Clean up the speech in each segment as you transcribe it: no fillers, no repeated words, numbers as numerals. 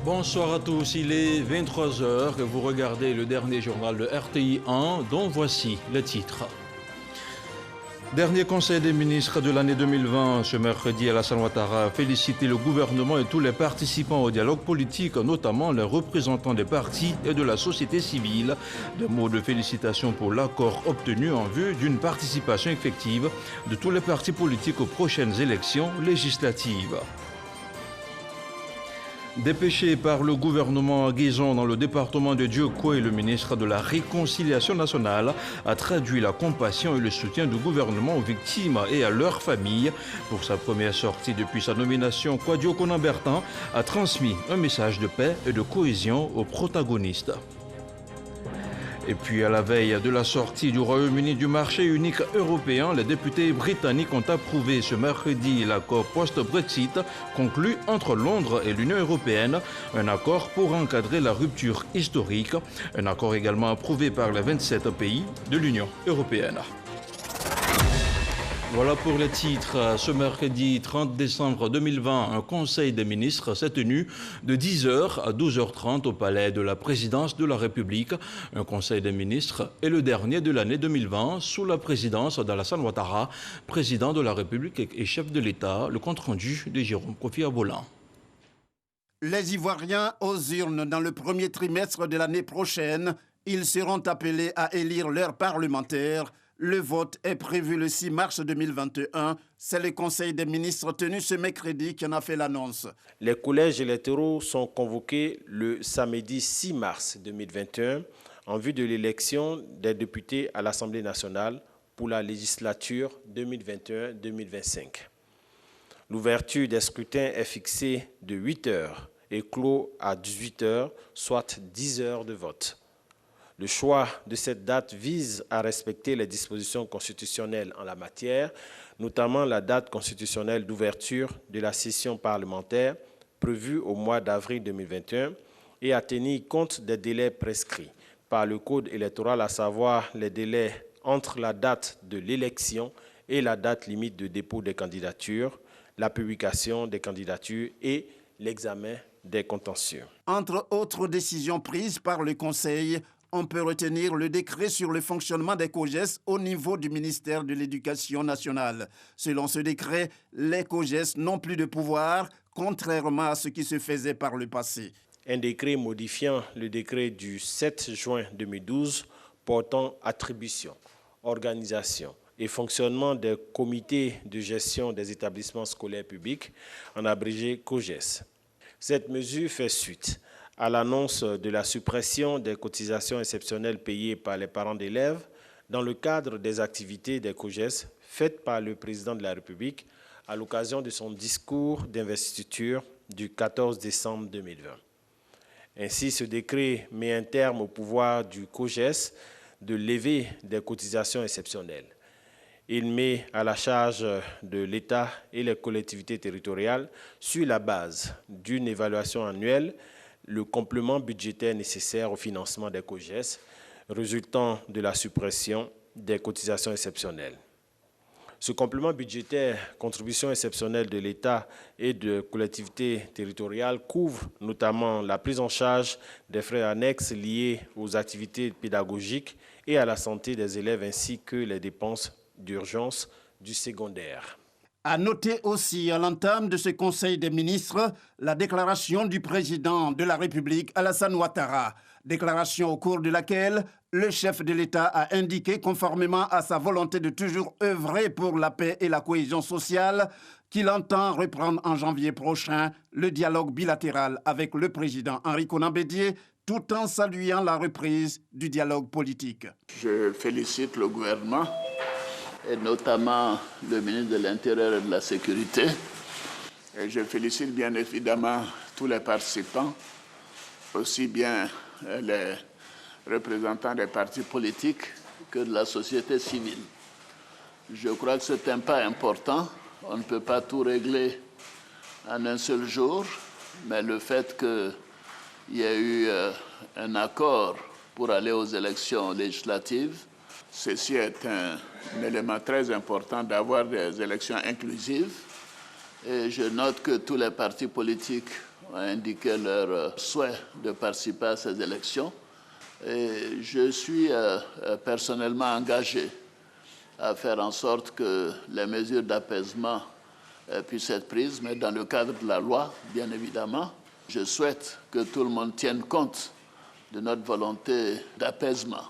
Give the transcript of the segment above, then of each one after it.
Bonsoir à tous, il est 23 heures et vous regardez le dernier journal de RTI 1 dont voici le titre. Dernier conseil des ministres de l'année 2020, ce mercredi, Alassane Ouattara a félicité le gouvernement et tous les participants au dialogue politique, notamment les représentants des partis et de la société civile. Des mots de félicitations pour l'accord obtenu en vue d'une participation effective de tous les partis politiques aux prochaines élections législatives. Dépêché par le gouvernement à Guézon dans le département de Diokoé, le ministre de la Réconciliation nationale a traduit la compassion et le soutien du gouvernement aux victimes et à leurs familles. Pour sa première sortie depuis sa nomination, Kouadio Konan-Bertin a transmis un message de paix et de cohésion aux protagonistes. Et puis à la veille de la sortie du Royaume-Uni du marché unique européen, les députés britanniques ont approuvé ce mercredi l'accord post-Brexit conclu entre Londres et l'Union européenne, un accord pour encadrer la rupture historique, un accord également approuvé par les 27 pays de l'Union européenne. Voilà pour les titres. Ce mercredi 30 décembre 2020, un conseil des ministres s'est tenu de 10h à 12h30 au palais de la présidence de la République. Un conseil des ministres est le dernier de l'année 2020 sous la présidence d'Alassane Ouattara, président de la République et chef de l'État. Le compte-rendu de Jérôme Kofi Abolan. Les Ivoiriens aux urnes dans le premier trimestre de l'année prochaine. Ils seront appelés à élire leurs parlementaires. Le vote est prévu le 6 mars 2021. C'est le Conseil des ministres tenu ce mercredi qui en a fait l'annonce. Les collèges électoraux sont convoqués le samedi 6 mars 2021 en vue de l'élection des députés à l'Assemblée nationale pour la législature 2021-2025. L'ouverture des scrutins est fixée de 8 heures et clos à 18 heures, soit 10 heures de vote. Le choix de cette date vise à respecter les dispositions constitutionnelles en la matière, notamment la date constitutionnelle d'ouverture de la session parlementaire prévue au mois d'avril 2021 et à tenir compte des délais prescrits par le Code électoral, à savoir les délais entre la date de l'élection et la date limite de dépôt des candidatures, la publication des candidatures et l'examen des contentieux. Entre autres décisions prises par le Conseil, on peut retenir le décret sur le fonctionnement des COJES au niveau du ministère de l'Éducation nationale. Selon ce décret, les COJES n'ont plus de pouvoir, contrairement à ce qui se faisait par le passé. Un décret modifiant le décret du 7 juin 2012 portant attribution, organisation et fonctionnement des comités de gestion des établissements scolaires publics, en abrégé COJES. Cette mesure fait suite à l'annonce de la suppression des cotisations exceptionnelles payées par les parents d'élèves dans le cadre des activités des COJES faites par le président de la République à l'occasion de son discours d'investiture du 14 décembre 2020. Ainsi, ce décret met un terme au pouvoir du COJES de lever des cotisations exceptionnelles. Il met à la charge de l'État et les collectivités territoriales, sur la base d'une évaluation annuelle, le complément budgétaire nécessaire au financement des COJES résultant de la suppression des cotisations exceptionnelles. Ce complément budgétaire, contribution exceptionnelle de l'État et de collectivités territoriales, couvre notamment la prise en charge des frais annexes liés aux activités pédagogiques et à la santé des élèves ainsi que les dépenses d'urgence du secondaire. À noter aussi à l'entame de ce Conseil des ministres la déclaration du président de la République, Alassane Ouattara. Déclaration au cours de laquelle le chef de l'État a indiqué, conformément à sa volonté de toujours œuvrer pour la paix et la cohésion sociale, qu'il entend reprendre en janvier prochain le dialogue bilatéral avec le président Henri Konan Bédié, tout en saluant la reprise du dialogue politique. Je félicite le gouvernement et notamment le ministre de l'Intérieur et de la Sécurité. Et je félicite bien évidemment tous les participants, aussi bien les représentants des partis politiques que de la société civile. Je crois que c'est un pas important. On ne peut pas tout régler en un seul jour, mais le fait qu'il y ait eu un accord pour aller aux élections législatives, ceci est un élément très important d'avoir des élections inclusives. Et je note que tous les partis politiques ont indiqué leur souhait de participer à ces élections. Et je suis personnellement engagé à faire en sorte que les mesures d'apaisement puissent être prises, mais dans le cadre de la loi, bien évidemment. Je souhaite que tout le monde tienne compte de notre volonté d'apaisement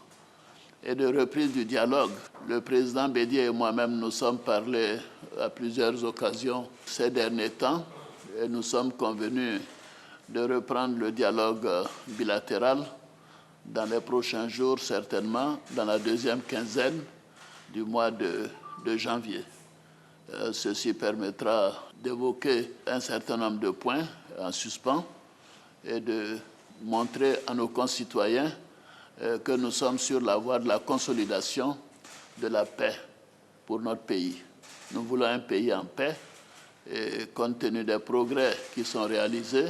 et de reprise du dialogue. Le président Bédié et moi-même nous sommes parlé à plusieurs occasions ces derniers temps et nous sommes convenus de reprendre le dialogue bilatéral dans les prochains jours, certainement, dans la deuxième quinzaine du mois de janvier. Ceci permettra d'évoquer un certain nombre de points en suspens et de montrer à nos concitoyens que nous sommes sur la voie de la consolidation de la paix pour notre pays. Nous voulons un pays en paix et compte tenu des progrès qui sont réalisés,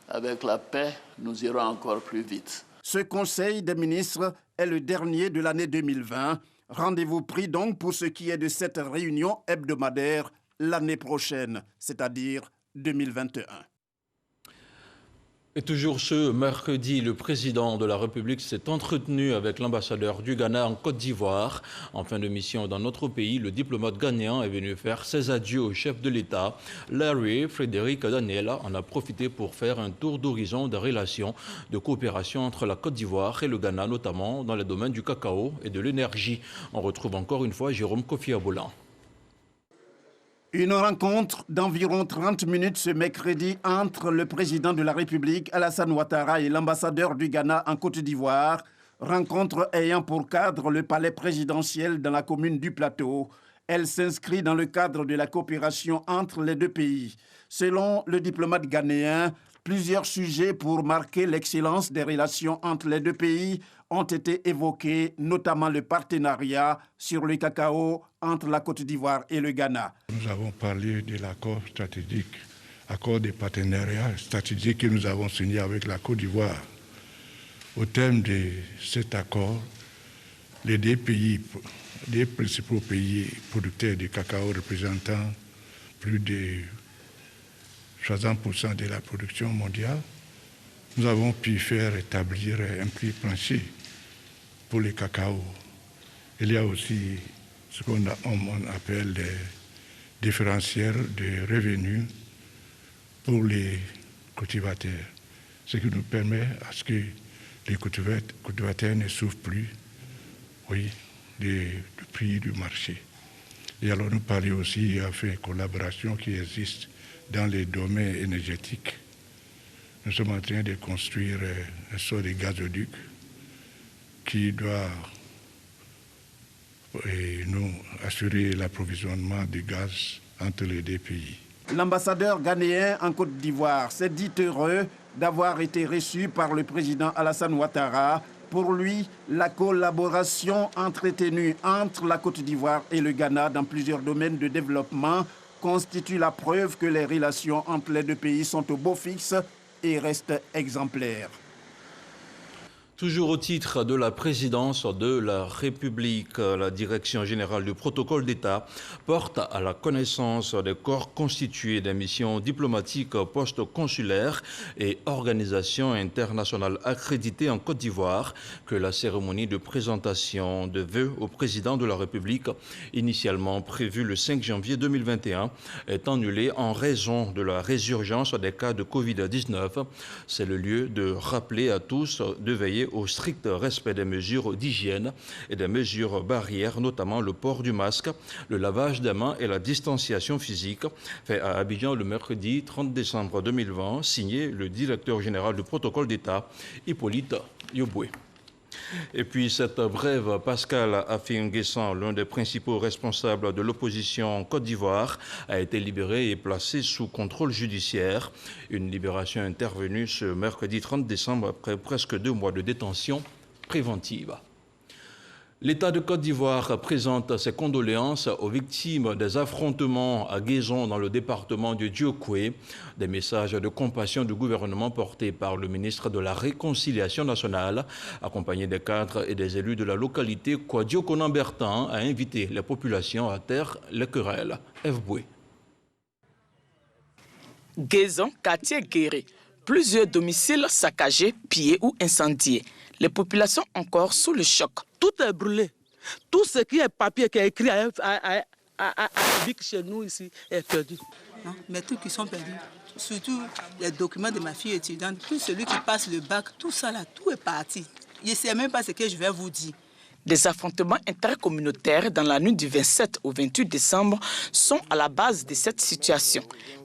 avec la paix, nous irons encore plus vite. Ce Conseil des ministres est le dernier de l'année 2020. Rendez-vous pris donc pour ce qui est de cette réunion hebdomadaire l'année prochaine, c'est-à-dire 2021. Et toujours ce mercredi, le président de la République s'est entretenu avec l'ambassadeur du Ghana en Côte d'Ivoire. En fin de mission dans notre pays, le diplomate ghanéen est venu faire ses adieux au chef de l'État. Larry Frédéric Daniela en a profité pour faire un tour d'horizon des relations de coopération entre la Côte d'Ivoire et le Ghana, notamment dans les domaines du cacao et de l'énergie. On retrouve encore une fois Jérôme Kofi Abolan. Une rencontre d'environ 30 minutes ce mercredi entre le président de la République, Alassane Ouattara, et l'ambassadeur du Ghana en Côte d'Ivoire, rencontre ayant pour cadre le palais présidentiel dans la commune du Plateau. Elle s'inscrit dans le cadre de la coopération entre les deux pays. Selon le diplomate ghanéen, plusieurs sujets pour marquer l'excellence des relations entre les deux pays ont été évoqués, notamment le partenariat sur le cacao entre la Côte d'Ivoire et le Ghana. Nous avons parlé de l'accord stratégique, accord de partenariat stratégique que nous avons signé avec la Côte d'Ivoire. Au terme de cet accord, les deux principaux pays producteurs de cacao représentant plus de 60% de la production mondiale, nous avons pu faire établir un prix plancher pour le cacao. Il y a aussi ce qu'on appelle des différentiels de revenus pour les cultivateurs, ce qui nous permet à ce que les cultivateurs ne souffrent plus du prix du marché. Et alors nous parlons aussi, il y a une collaboration qui existe dans les domaines énergétiques. Nous sommes en train de construire un sort de gazoduc qui doit nous assurer l'approvisionnement de gaz entre les deux pays. L'ambassadeur ghanéen en Côte d'Ivoire s'est dit heureux d'avoir été reçu par le président Alassane Ouattara. Pour lui, la collaboration entretenue entre la Côte d'Ivoire et le Ghana dans plusieurs domaines de développement constitue la preuve que les relations entre les deux pays sont au beau fixe et restent exemplaires. Toujours au titre de la présidence de la République, la Direction générale du protocole d'État porte à la connaissance des corps constitués des missions diplomatiques post-consulaires et organisations internationales accréditées en Côte d'Ivoire que la cérémonie de présentation de vœux au président de la République, initialement prévue le 5 janvier 2021, est annulée en raison de la résurgence des cas de Covid-19. C'est le lieu de rappeler à tous de veiller au strict respect des mesures d'hygiène et des mesures barrières, notamment le port du masque, le lavage des mains et la distanciation physique, fait à Abidjan le mercredi 30 décembre 2020, signé le directeur général du protocole d'État, Hippolyte Yoboué. Et puis cette brève, Pascal Affi-N'Guessan, l'un des principaux responsables de l'opposition en Côte d'Ivoire, a été libéré et placé sous contrôle judiciaire. Une libération intervenue ce mercredi 30 décembre après presque 2 mois de détention préventive. L'État de Côte d'Ivoire présente ses condoléances aux victimes des affrontements à Guézon dans le département du Djokoué. Des messages de compassion du gouvernement portés par le ministre de la Réconciliation nationale, accompagné des cadres et des élus de la localité, Kouadio Konan-Bertin a invité les populations à taire les querelles. F. Boué. Guézon, quartier Guéré, Plusieurs domiciles saccagés, pillés ou incendiés. Les populations encore sous le choc. Tout est brûlé. Tout ce qui est papier qui est écrit à chez nous ici est perdu. Non, mes trucs qui sont perdus, surtout les documents de ma fille étudiante, tout celui qui passe le bac, tout ça là, tout est parti. Je ne sais même pas ce que je vais vous dire. Des affrontements intercommunautaires dans la nuit du 27 au 28 décembre sont à la base de cette situation.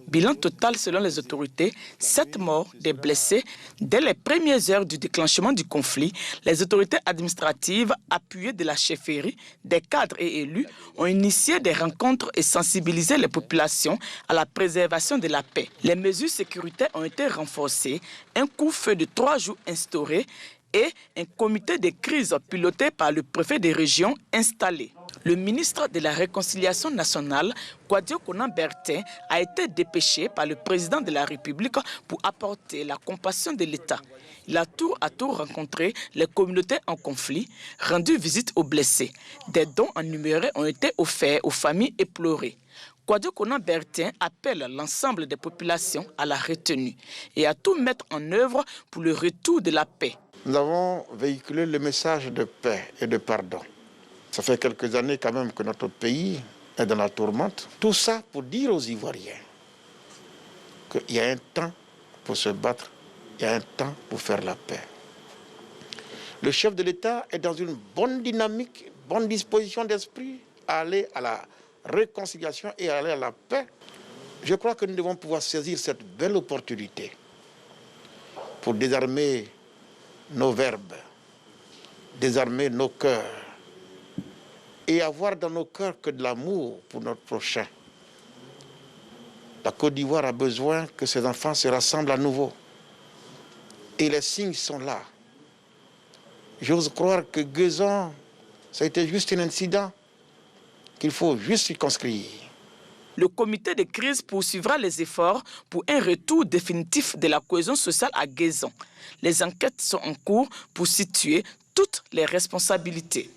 Bilan total selon les autorités, 7 morts, des blessés. Dès les premières heures du déclenchement du conflit, les autorités administratives, appuyées de la chefferie, des cadres et élus, ont initié des rencontres et sensibilisé les populations à la préservation de la paix. Les mesures sécuritaires ont été renforcées, un couvre-feu de 3 jours instauré et un comité de crise piloté par le préfet de région installé. Le ministre de la Réconciliation nationale, Kwadwo Konan-Bertin, a été dépêché par le président de la République pour apporter la compassion de l'État. Il a tour à tour rencontré les communautés en conflit, rendu visite aux blessés. Des dons en numérés ont été offerts aux familles éplorées. Kwadwo Konan-Bertin appelle l'ensemble des populations à la retenue et à tout mettre en œuvre pour le retour de la paix. Nous avons véhiculé le message de paix et de pardon. Ça fait quelques années quand même que notre pays est dans la tourmente. Tout ça pour dire aux Ivoiriens qu'il y a un temps pour se battre, il y a un temps pour faire la paix. Le chef de l'État est dans une bonne dynamique, bonne disposition d'esprit à aller à la réconciliation et à aller à la paix. Je crois que nous devons pouvoir saisir cette belle opportunité pour désarmer nos verbes, désarmer nos cœurs et avoir dans nos cœurs que de l'amour pour notre prochain. La Côte d'Ivoire a besoin que ses enfants se rassemblent à nouveau. Et les signes sont là. J'ose croire que Guezon, ça a été juste un incident qu'il faut juste circonscrire. Le comité de crise poursuivra les efforts pour un retour définitif de la cohésion sociale à Guezon. Les enquêtes sont en cours pour situer toutes les responsabilités.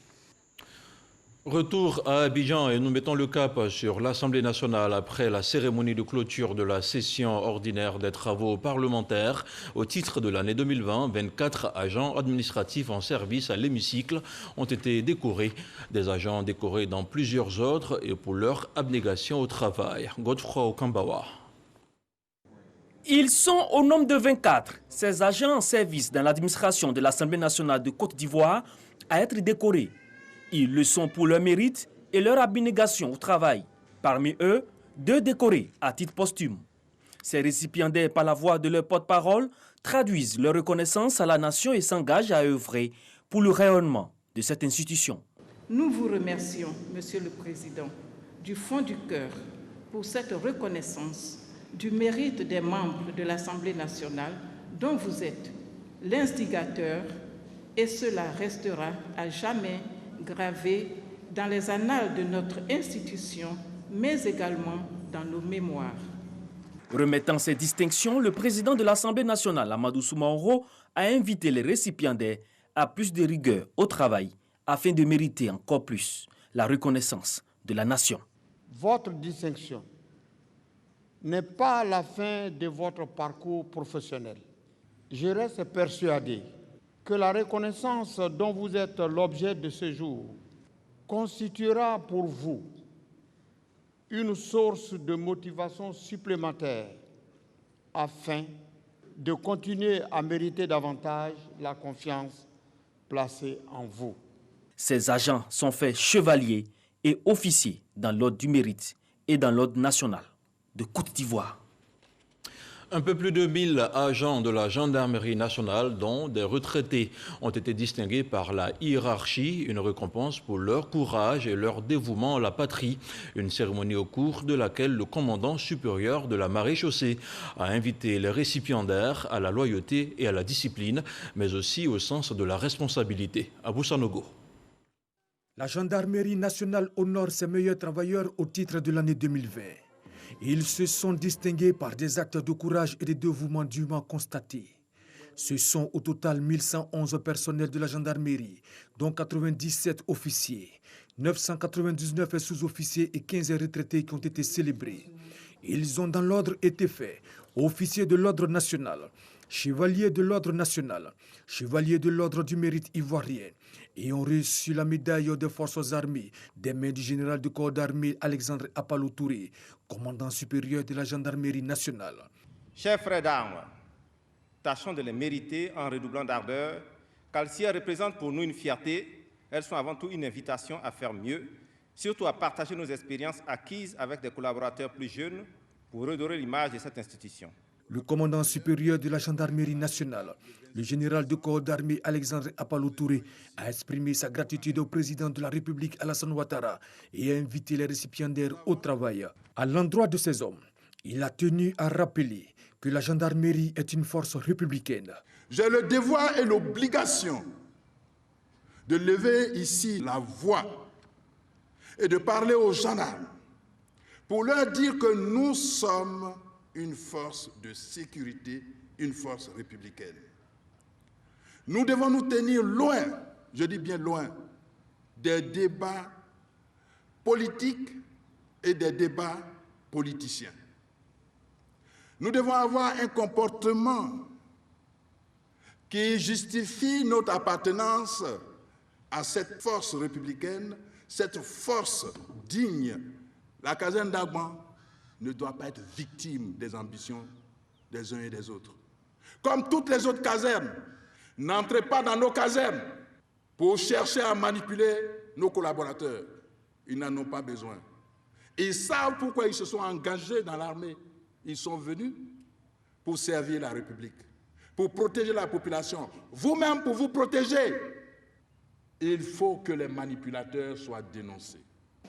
Retour à Abidjan et nous mettons le cap sur l'Assemblée nationale après la cérémonie de clôture de la session ordinaire des travaux parlementaires. Au titre de l'année 2020, 24 agents administratifs en service à l'hémicycle ont été décorés. Des agents décorés dans plusieurs ordres et pour leur abnégation au travail. Godefroy Okambawa. Ils sont au nombre de 24, ces agents en service dans l'administration de l'Assemblée nationale de Côte d'Ivoire à être décorés. Ils le sont pour leur mérite et leur abnégation au travail. Parmi eux, 2 décorés à titre posthume. Ces récipiendaires, par la voix de leur porte-parole, traduisent leur reconnaissance à la nation et s'engagent à œuvrer pour le rayonnement de cette institution. Nous vous remercions, Monsieur le Président, du fond du cœur pour cette reconnaissance du mérite des membres de l'Assemblée nationale dont vous êtes l'instigateur et cela restera à jamais gravé dans les annales de notre institution, mais également dans nos mémoires. Remettant ces distinctions, le président de l'Assemblée nationale, Amadou Soumaoro, a invité les récipiendaires à plus de rigueur au travail afin de mériter encore plus la reconnaissance de la nation. Votre distinction n'est pas la fin de votre parcours professionnel. Je reste persuadé que la reconnaissance dont vous êtes l'objet de ce jour constituera pour vous une source de motivation supplémentaire afin de continuer à mériter davantage la confiance placée en vous. Ces agents sont faits chevaliers et officiers dans l'ordre du mérite et dans l'ordre national de Côte d'Ivoire. Un peu plus de 1000 agents de la gendarmerie nationale, dont des retraités, ont été distingués par la hiérarchie, une récompense pour leur courage et leur dévouement à la patrie. Une cérémonie au cours de laquelle le commandant supérieur de la maréchaussée a invité les récipiendaires à la loyauté et à la discipline, mais aussi au sens de la responsabilité. Abou Sanogo. La gendarmerie nationale honore ses meilleurs travailleurs au titre de l'année 2020. Ils se sont distingués par des actes de courage et de dévouement dûment constatés. Ce sont au total 1111 personnels de la gendarmerie, dont 97 officiers, 999 sous-officiers et 15 retraités qui ont été célébrés. Ils ont dans l'ordre été faits officier de l'ordre national, chevalier de l'ordre national, chevalier de l'ordre du mérite ivoirien et ont reçu la médaille des forces armées des mains du général de corps d'armée Alexandre Apalou Touré, commandant supérieur de la gendarmerie nationale. Chers frères d'armes, tâchons de les mériter en redoublant d'ardeur, car si elles représentent pour nous une fierté, elles sont avant tout une invitation à faire mieux, surtout à partager nos expériences acquises avec des collaborateurs plus jeunes pour redorer l'image de cette institution. Le commandant supérieur de la gendarmerie nationale, le général de corps d'armée Alexandre Apalou Touré, a exprimé sa gratitude au président de la République Alassane Ouattara et a invité les récipiendaires au travail. À l'endroit de ces hommes, il a tenu à rappeler que la gendarmerie est une force républicaine. J'ai le devoir et l'obligation de lever ici la voix et de parler aux gendarmes pour leur dire que nous sommes une force de sécurité, une force républicaine. Nous devons nous tenir loin, je dis bien loin, des débats politiques et des débats politiciens. Nous devons avoir un comportement qui justifie notre appartenance à cette force républicaine, cette force digne. La caserne d'Agban ne doit pas être victime des ambitions des uns et des autres. Comme toutes les autres casernes, n'entrez pas dans nos casernes pour chercher à manipuler nos collaborateurs. Ils n'en ont pas besoin. Ils savent pourquoi ils se sont engagés dans l'armée. Ils sont venus pour servir la République, pour protéger la population. Vous-même, pour vous protéger, il faut que les manipulateurs soient dénoncés.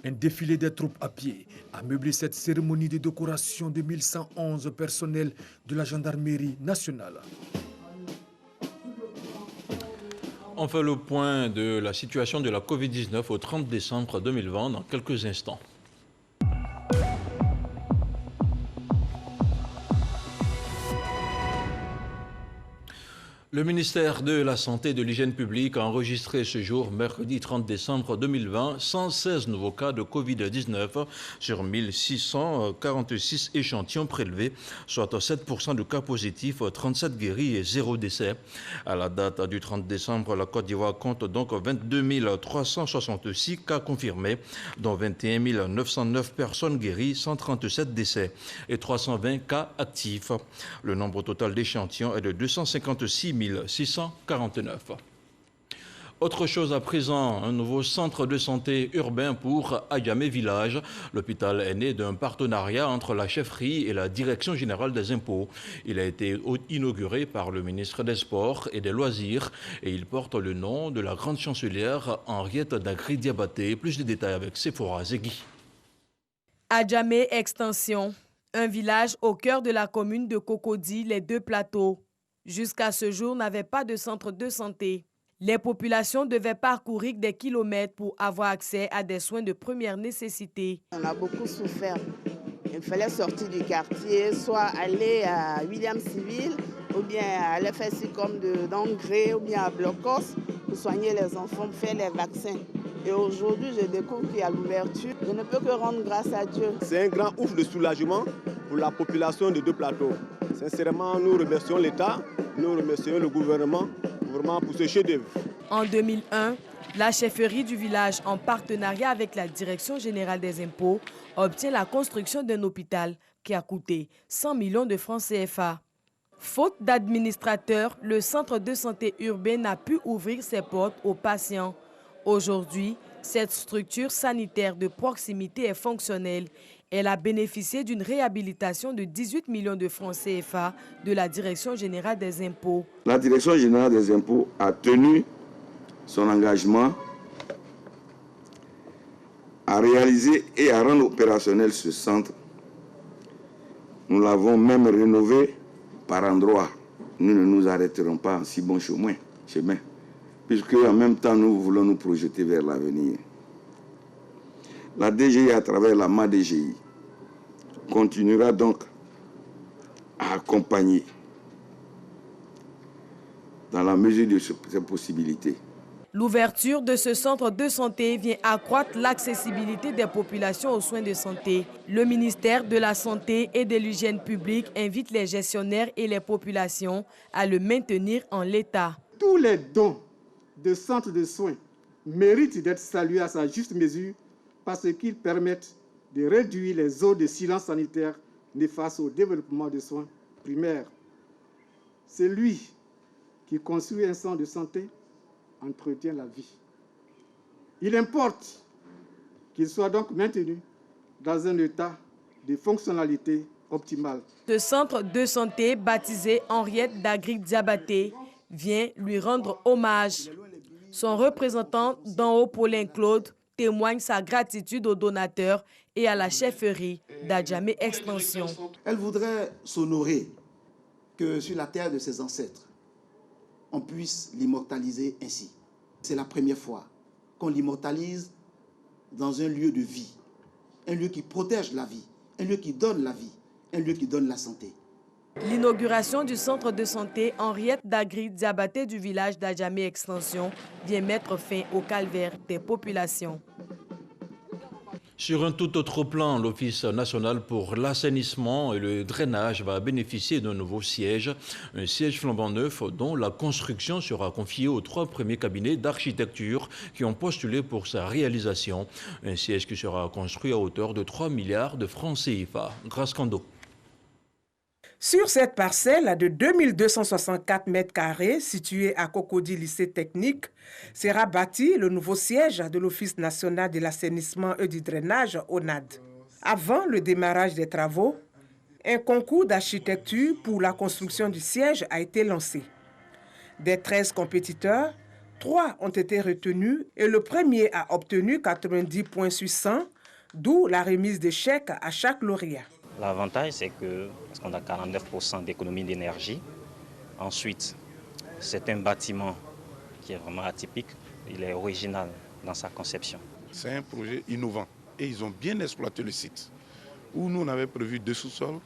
Un défilé des troupes à pied a meublé cette cérémonie de décoration de 1111 personnels de la gendarmerie nationale. On fait le point de la situation de la Covid-19 au 30 décembre 2020 dans quelques instants. Le ministère de la Santé et de l'Hygiène publique a enregistré ce jour, mercredi 30 décembre 2020, 116 nouveaux cas de Covid-19 sur 1646 échantillons prélevés, soit 7% de cas positifs, 37 guéris et 0 décès. À la date du 30 décembre, la Côte d'Ivoire compte donc 22 366 cas confirmés, dont 21 909 personnes guéries, 137 décès et 320 cas actifs. Le nombre total d'échantillons est de 256 649. Autre chose à présent, un nouveau centre de santé urbain pour Adjamé Village. L'hôpital est né d'un partenariat entre la chefferie et la Direction générale des impôts. Il a été inauguré par le ministre des Sports et des Loisirs et il porte le nom de la grande chancelière Henriette Dagri-Diabaté. Plus de détails avec Sephora Zegui. Adjamé Extension, un village au cœur de la commune de Cocody, les Deux Plateaux. Jusqu'à ce jour, n'avait pas de centre de santé. Les populations devaient parcourir des kilomètres pour avoir accès à des soins de première nécessité. On a beaucoup souffert. Il fallait sortir du quartier, soit aller à William Civil, ou bien à l'FSI-Com d'Angré, ou bien à Blocos, pour soigner les enfants, pour faire les vaccins. Et aujourd'hui, je découvre qu'il y a l'ouverture. Je ne peux que rendre grâce à Dieu. C'est un grand ouf de soulagement pour la population de Deux Plateaux. Sincèrement, nous remercions l'État, nous remercions le gouvernement vraiment pour ce chef-d'œuvre. En 2001, la chefferie du village, en partenariat avec la Direction générale des impôts, obtient la construction d'un hôpital qui a coûté 100 millions de francs CFA. Faute d'administrateurs, le centre de santé urbain n'a pu ouvrir ses portes aux patients. Aujourd'hui, cette structure sanitaire de proximité est fonctionnelle. Elle a bénéficié d'une réhabilitation de 18 millions de francs CFA de la Direction générale des impôts. La Direction générale des impôts a tenu son engagement à réaliser et à rendre opérationnel ce centre. Nous l'avons même rénové par endroits. Nous ne nous arrêterons pas en si bon chemin, puisque en même temps nous voulons nous projeter vers l'avenir. La DGI, à travers la MADGI, continuera donc à accompagner dans la mesure de ses possibilités. L'ouverture de ce centre de santé vient accroître l'accessibilité des populations aux soins de santé. Le ministère de la Santé et de l'Hygiène publique invite les gestionnaires et les populations à le maintenir en l'état. Tous les dons de centres de soins méritent d'être salués à sa juste mesure parce qu'ils permettent de réduire les zones de silence sanitaire néfastes au développement des soins primaires. Celui qui construit un centre de santé entretient la vie. Il importe qu'il soit donc maintenu dans un état de fonctionnalité optimale. Ce centre de santé, baptisé Henriette Dagri-Diabaté, vient lui rendre hommage. Son représentant d'en haut, Paulin Claude, témoigne sa gratitude aux donateurs et à la chefferie d'Adjamé Extension. Elle voudrait s'honorer que sur la terre de ses ancêtres, on puisse l'immortaliser ainsi. C'est la première fois qu'on l'immortalise dans un lieu de vie, un lieu qui protège la vie, un lieu qui donne la vie, un lieu qui donne la santé. L'inauguration du centre de santé Henriette Dagri-Diabaté du village d'Adjamé Extension vient mettre fin au calvaire des populations. Sur un tout autre plan, l'Office national pour l'assainissement et le drainage va bénéficier d'un nouveau siège, un siège flambant neuf dont la construction sera confiée aux 3 premiers cabinets d'architecture qui ont postulé pour sa réalisation. Un siège qui sera construit à hauteur de 3 milliards de francs CFA. Grâce Kando. Sur cette parcelle de 2264 mètres carrés, située à Cocody Lycée Technique, sera bâti le nouveau siège de l'Office national de l'assainissement et du drainage, ONAD. Avant le démarrage des travaux, un concours d'architecture pour la construction du siège a été lancé. Des 13 compétiteurs, 3 ont été retenus et le premier a obtenu 90 points sur 100, d'où la remise de chèques à chaque lauréat. L'avantage, c'est que parce qu'on a 49% d'économie d'énergie. Ensuite, c'est un bâtiment qui est vraiment atypique. Il est original dans sa conception. C'est un projet innovant et ils ont bien exploité le site. Où nous, on avait prévu 2 sous-sols.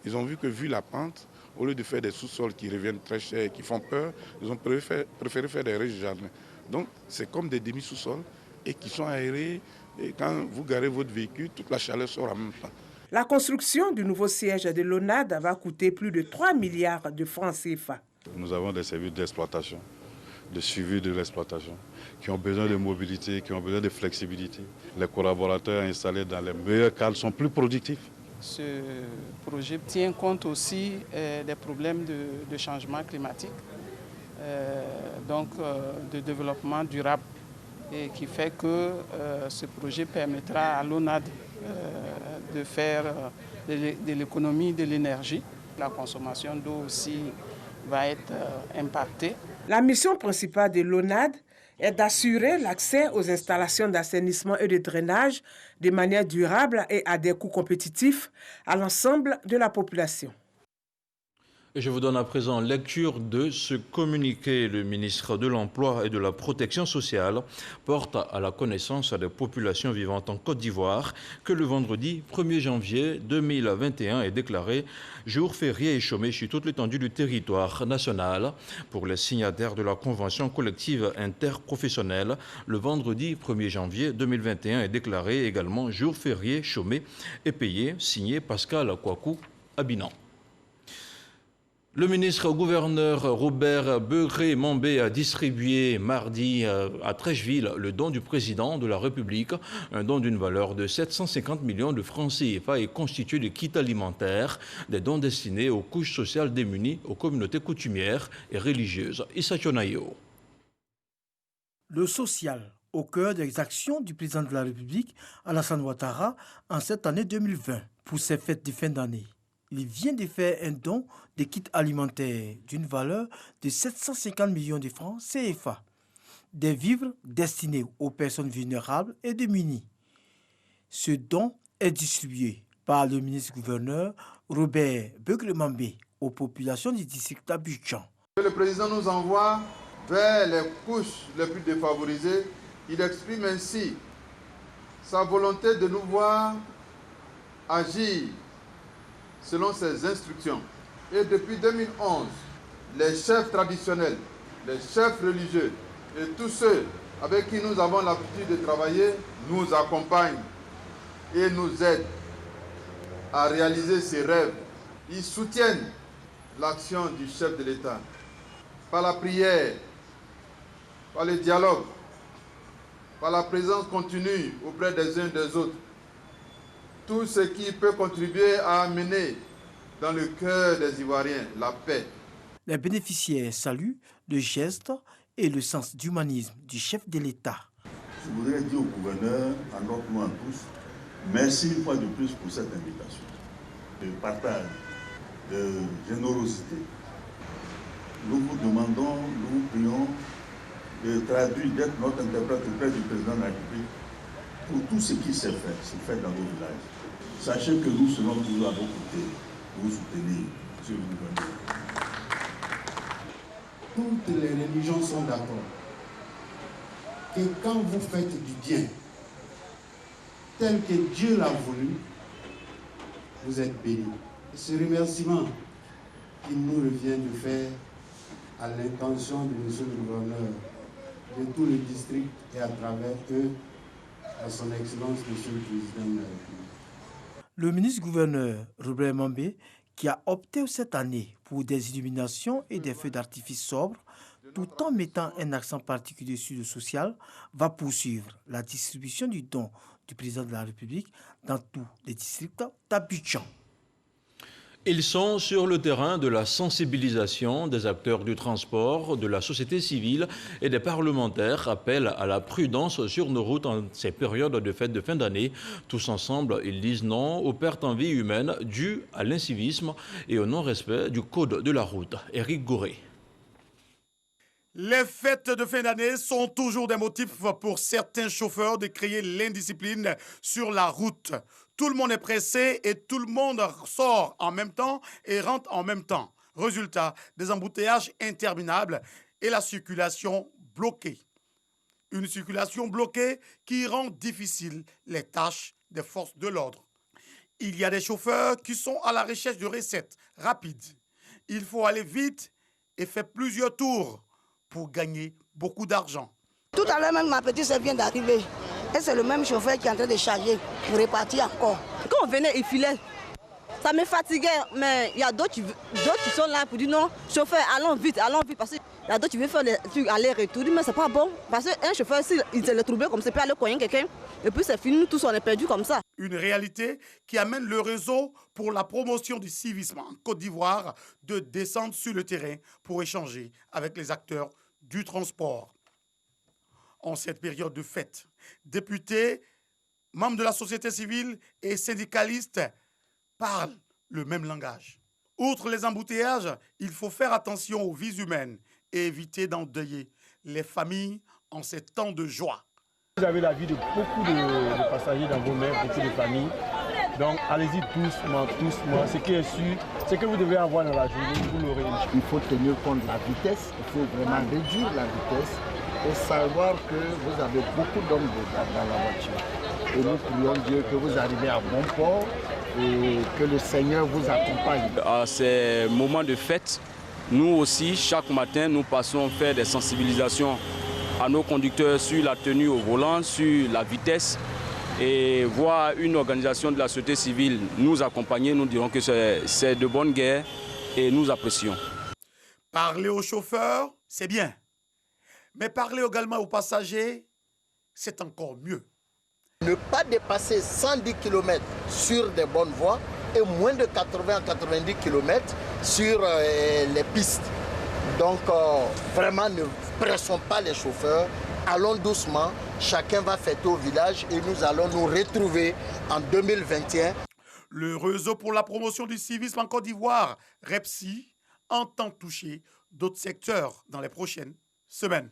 Ils ont vu que, vu la pente, au lieu de faire des sous-sols qui reviennent très chers et qui font peur, ils ont préféré faire des rez-de-jardin. Donc, c'est comme des demi-sous-sols et qui sont aérés. Et quand vous garez votre véhicule, toute la chaleur sort en même temps. La construction du nouveau siège de l'ONAD va coûter plus de 3 milliards de francs CFA. Nous avons des services d'exploitation, de suivi de l'exploitation, qui ont besoin de mobilité, qui ont besoin de flexibilité. Les collaborateurs installés dans les meilleurs cadres sont plus productifs. Ce projet tient compte aussi des problèmes de changement climatique, de développement durable, et qui fait que ce projet permettra à l'ONAD de faire de l'économie de l'énergie. La consommation d'eau aussi va être impactée. La mission principale de l'ONAD est d'assurer l'accès aux installations d'assainissement et de drainage de manière durable et à des coûts compétitifs à l'ensemble de la population. Et je vous donne à présent lecture de ce communiqué. Le ministre de l'Emploi et de la Protection sociale porte à la connaissance des populations vivant en Côte d'Ivoire que le vendredi 1er janvier 2021 est déclaré jour férié et chômé sur toute l'étendue du territoire national. Pour les signataires de la Convention collective interprofessionnelle, le vendredi 1er janvier 2021 est déclaré également jour férié, chômé et payé, signé Pascal Kwaku Abinan. Le ministre-gouverneur Robert Begré-Mambé a distribué mardi à Trècheville le don du président de la République, un don d'une valeur de 750 millions de francs CFA et constitué de kits alimentaires, des dons destinés aux couches sociales démunies, aux communautés coutumières et religieuses. Issa Chonayo. Le social au cœur des actions du président de la République, Alassane Ouattara, en cette année 2020, pour ses fêtes de fin d'année. Il vient de faire un don de kits alimentaires d'une valeur de 750 millions de francs CFA, des vivres destinés aux personnes vulnérables et démunies. Ce don est distribué par le ministre-gouverneur Robert Begré-Mambé aux populations du district d'Abidjan. Le président nous envoie vers les couches les plus défavorisées. Il exprime ainsi sa volonté de nous voir agir selon ses instructions. Et depuis 2011, les chefs traditionnels, les chefs religieux et tous ceux avec qui nous avons l'habitude de travailler nous accompagnent et nous aident à réaliser ces rêves. Ils soutiennent l'action du chef de l'État par la prière, par le dialogue, par la présence continue auprès des uns des autres. Tout ce qui peut contribuer à amener dans le cœur des Ivoiriens la paix. Les bénéficiaires saluent le geste et le sens d'humanisme du chef de l'État. Je voudrais dire au gouverneur, en notre nom à tous, merci une fois de plus pour cette invitation, de partage, de générosité. Nous vous demandons, nous vous prions de traduire, d'être notre interprète auprès du président de la République pour tout ce qui s'est fait dans nos villages. Sachez que nous serons toujours à vos côtés pour vous soutenir, monsieur le gouverneur. Toutes les religions sont d'accord que quand vous faites du bien, tel que Dieu l'a voulu, vous êtes bénis. Ce remerciement qu'il nous revient de faire à l'intention de monsieur le gouverneur, de tout le district et à travers eux, à son excellence, monsieur le président de la République. Le ministre-gouverneur Robert Mambé, qui a opté cette année pour des illuminations et des feux d'artifice sobres, tout en mettant un accent particulier sur le social, va poursuivre la distribution du don du président de la République dans tous les districts d'Abidjan. Ils sont sur le terrain de la sensibilisation des acteurs du transport, de la société civile et des parlementaires. Appellent à la prudence sur nos routes en ces périodes de fêtes de fin d'année. Tous ensemble, ils disent non aux pertes en vie humaine dues à l'incivisme et au non-respect du code de la route. Éric Goré. Les fêtes de fin d'année sont toujours des motifs pour certains chauffeurs de créer l'indiscipline sur la route. Tout le monde est pressé et tout le monde sort en même temps et rentre en même temps. Résultat, des embouteillages interminables et la circulation bloquée. Une circulation bloquée qui rend difficile les tâches des forces de l'ordre. Il y a des chauffeurs qui sont à la recherche de recettes rapides. Il faut aller vite et faire plusieurs tours pour gagner beaucoup d'argent. Tout à l'heure même, ma petite sœur vient d'arriver. Et c'est le même chauffeur qui est en train de charger pour repartir encore. Quand on venait, il filait. Ça me fatiguait, mais il y a d'autres qui sont là pour dire non, chauffeur, allons vite, parce qu'il y a d'autres qui veulent faire des trucs aller-retour, mais c'est pas bon. Parce qu'un chauffeur, s'il se le trouble comme ça, peut aller cogner quelqu'un, et puis c'est fini, tous on est perdu comme ça. Une réalité qui amène le réseau pour la promotion du civisme en Côte d'Ivoire de descendre sur le terrain pour échanger avec les acteurs du transport. En cette période de fête, députés, membres de la société civile et syndicalistes parlent le même langage. Outre les embouteillages, il faut faire attention aux vies humaines et éviter d'endeuiller les familles en ces temps de joie. Vous avez la vie de beaucoup de passagers dans vos mains, beaucoup de familles. Donc allez-y doucement. Ce qui est sûr, c'est que vous devez avoir dans la journée, vous l'aurez. Il faut tenir compte de la vitesse, il faut vraiment réduire la vitesse et savoir que vous avez beaucoup d'hommes dans la voiture. Et nous prions Dieu que vous arrivez à bon port et que le Seigneur vous accompagne. À ces moments de fête, nous aussi, chaque matin, nous passons faire des sensibilisations à nos conducteurs sur la tenue au volant, sur la vitesse. Et voir une organisation de la société civile nous accompagner, nous dirons que c'est de bonne guerre et nous apprécions. Parler aux chauffeurs, c'est bien. Mais parler également aux passagers, c'est encore mieux. Ne pas dépasser 110 km sur des bonnes voies et moins de 80 à 90 km sur les pistes. Donc vraiment ne pressons pas les chauffeurs, allons doucement, chacun va fêter au village et nous allons nous retrouver en 2021. Le réseau pour la promotion du civisme en Côte d'Ivoire, REPSI, entend toucher d'autres secteurs dans les prochaines semaines.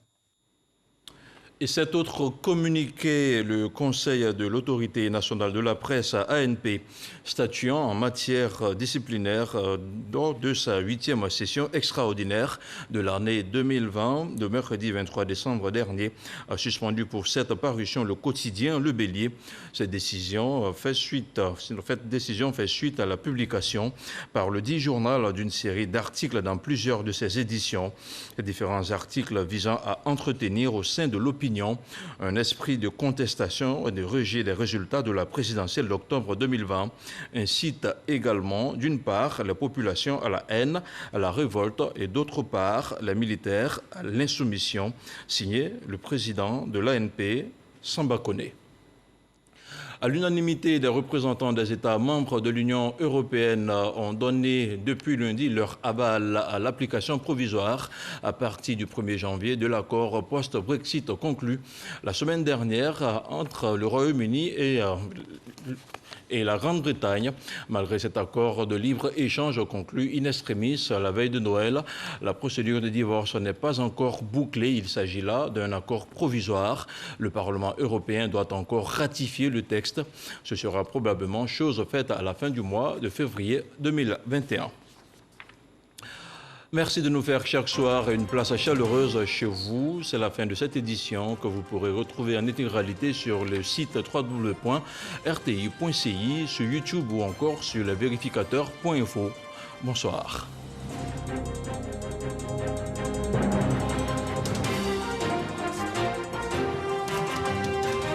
Et cet autre communiqué, le Conseil de l'autorité nationale de la presse, ANP, statuant en matière disciplinaire lors de sa 8e session extraordinaire de l'année 2020, de mercredi 23 décembre dernier, a suspendu pour cette parution le quotidien Le Bélier. Cette décision fait suite à la publication par le dit journal d'une série d'articles dans plusieurs de ses éditions. Les différents articles visant à entretenir au sein de l'opinion un esprit de contestation et de rejet des résultats de la présidentielle d'octobre 2020 incite également, d'une part, les populations à la haine, à la révolte et d'autre part, les militaires à l'insoumission. Signé le président de l'ANP, Samba Koné. À l'unanimité, des représentants des États membres de l'Union européenne ont donné depuis lundi leur aval à l'application provisoire à partir du 1er janvier de l'accord post-Brexit conclu la semaine dernière entre le Royaume-Uni et la Grande-Bretagne. Malgré cet accord de libre-échange conclu in extremis à la veille de Noël, la procédure de divorce n'est pas encore bouclée. Il s'agit là d'un accord provisoire. Le Parlement européen doit encore ratifier le texte. Ce sera probablement chose faite à la fin du mois de février 2021. Merci de nous faire chaque soir une place chaleureuse chez vous. C'est la fin de cette édition que vous pourrez retrouver en intégralité sur le site www.rti.ci, sur YouTube ou encore sur le vérificateur.info. Bonsoir.